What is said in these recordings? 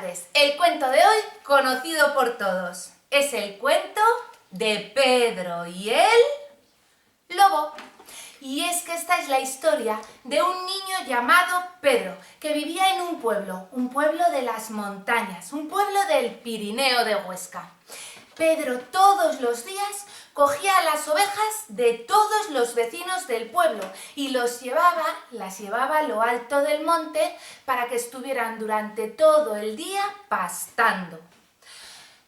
tardes. El cuento de hoy, conocido por todos, es el cuento de Pedro y el lobo. Y es que esta es la historia de un niño llamado Pedro, que vivía en un pueblo de las montañas, un pueblo del Pirineo de Huesca. Pedro todos los días cogía las ovejas de todos los vecinos del pueblo y las llevaba a lo alto del monte para que estuvieran durante todo el día pastando.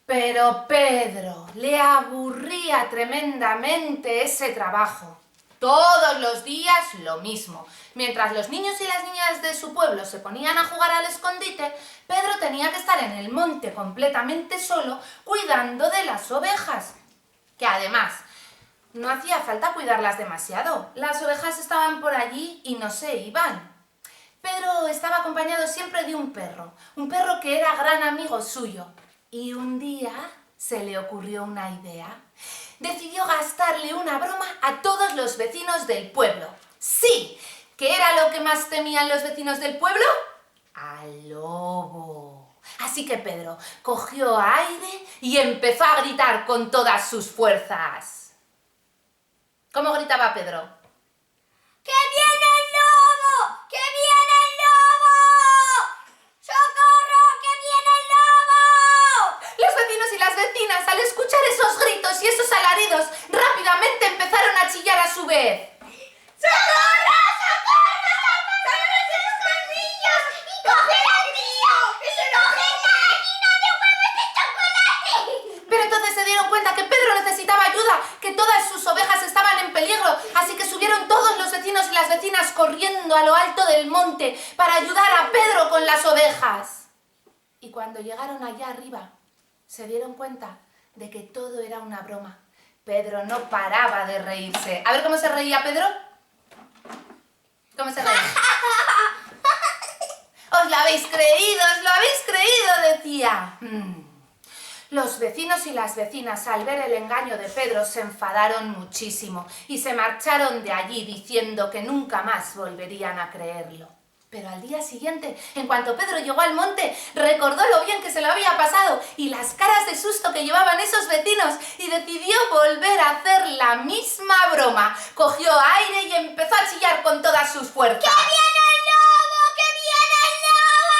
Pero Pedro le aburría tremendamente ese trabajo. Todos los días lo mismo. Mientras los niños y las niñas de su pueblo se ponían a jugar al escondite, Pedro tenía que estar en el monte completamente solo, cuidando de las ovejas. Que además, no hacía falta cuidarlas demasiado. Las ovejas estaban por allí y no se iban. Pedro estaba acompañado siempre de un perro que era gran amigo suyo. Y un día se le ocurrió una idea. Decidió gastarle una broma a todos los vecinos del pueblo. ¡Sí! ¿Qué era lo que más temían los vecinos del pueblo? ¡Al lobo! Así que Pedro cogió aire y empezó a gritar con todas sus fuerzas. ¿Cómo gritaba Pedro? ¡Que viene el lobo! ¡Que viene el lobo! ¡Socorro! ¡Que viene el lobo! Los vecinos y las vecinas, al escuchar esos gritos y esos alaridos, rápidamente empezaron a chillar a su vez. ¡Socorro! ¡Socorro! ¡Socorro los colmillos! ¡Y coge al tío! ¡Y se coge la gallina de huevos de chocolate! Pero entonces se dieron cuenta que Pedro necesitaba ayuda, que todas sus ovejas estaban en peligro, así que subieron todos los vecinos y las vecinas corriendo a lo alto del monte para ayudar a Pedro con las ovejas. Y cuando llegaron allá arriba, se dieron cuenta de que todo era una broma. Pedro no paraba de reírse. A ver cómo se reía Pedro. ¿Cómo se reía? ¡Os lo habéis creído! Decía. Los vecinos y las vecinas, al ver el engaño de Pedro, se enfadaron muchísimo y se marcharon de allí diciendo que nunca más volverían a creerlo. Pero al día siguiente, en cuanto Pedro llegó al monte, recordó lo bien que se lo había pasado y las caras de susto que llevaban esos vecinos y decidió volver a hacer la misma broma. Cogió aire y empezó a chillar con todas sus fuerzas. ¡Que viene el lobo! ¡Que viene el lobo!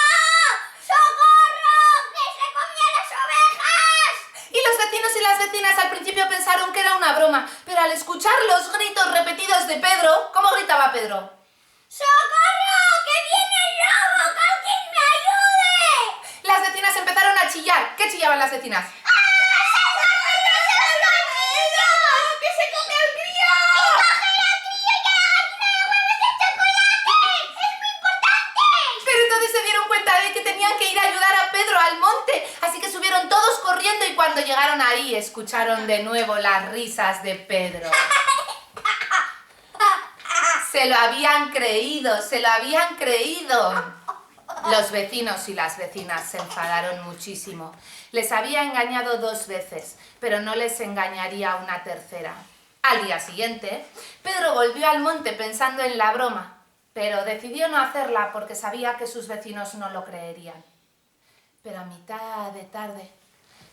¡Socorro! ¡Que se comía las ovejas! Y los vecinos y las vecinas al principio pensaron que era una broma, pero al escuchar los gritos repetidos de Pedro, ¿cómo gritaba Pedro? ¡Socorro! ¡Que viene el lobo! ¡Que alguien me ayude! Las vecinas empezaron a chillar. ¿Qué chillaban las vecinas? ¡Que se come al crío! ¡Y coge al crío y a la gallina de huevos de chocolate! ¡Es muy importante! Pero entonces se dieron cuenta de que tenían que ir a ayudar a Pedro al monte, así que subieron todos corriendo y cuando llegaron ahí escucharon de nuevo las risas de Pedro. Se lo habían creído. Los vecinos y las vecinas se enfadaron muchísimo. Les había engañado 2 veces, pero no les engañaría una tercera. Al día siguiente, Pedro volvió al monte pensando en la broma, pero decidió no hacerla porque sabía que sus vecinos no lo creerían. Pero a mitad de tarde,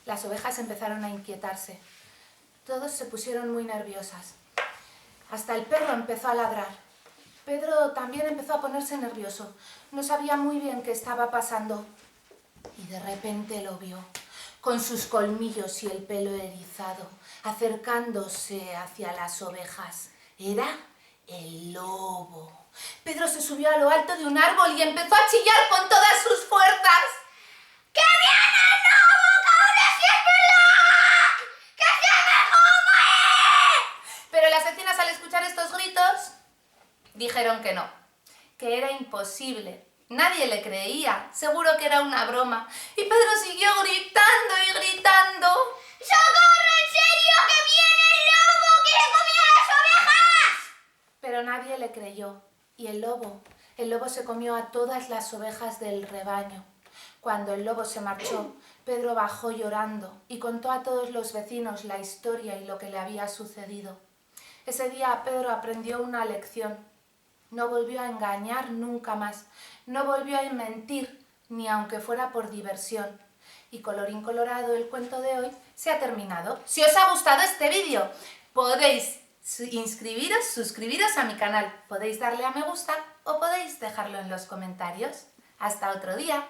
las ovejas empezaron a inquietarse. Todos se pusieron muy nerviosas. Hasta el perro empezó a ladrar. Pedro también empezó a ponerse nervioso. No sabía muy bien qué estaba pasando. Y de repente lo vio, con sus colmillos y el pelo erizado, acercándose hacia las ovejas. Era el lobo. Pedro se subió a lo alto de un árbol y empezó a chillar con todas sus fuerzas. ¡Que viene el lobo! ¡Que ahora sí es verdad! ¡Que se me come! Pero las vecinas, al escuchar estos gritos, dijeron que no, que era imposible. Nadie le creía, seguro que era una broma. Y Pedro siguió gritando y gritando. ¡Socorro! ¿En serio? ¡Que viene el lobo! ¡Que se comía las ovejas! Pero nadie le creyó. Y el lobo se comió a todas las ovejas del rebaño. Cuando el lobo se marchó, Pedro bajó llorando y contó a todos los vecinos la historia y lo que le había sucedido. Ese día Pedro aprendió una lección. No volvió a engañar nunca más, no volvió a mentir ni aunque fuera por diversión. Y colorín colorado, el cuento de hoy se ha terminado. Si os ha gustado este vídeo, podéis suscribiros a mi canal, podéis darle a me gusta o podéis dejarlo en los comentarios. Hasta otro día.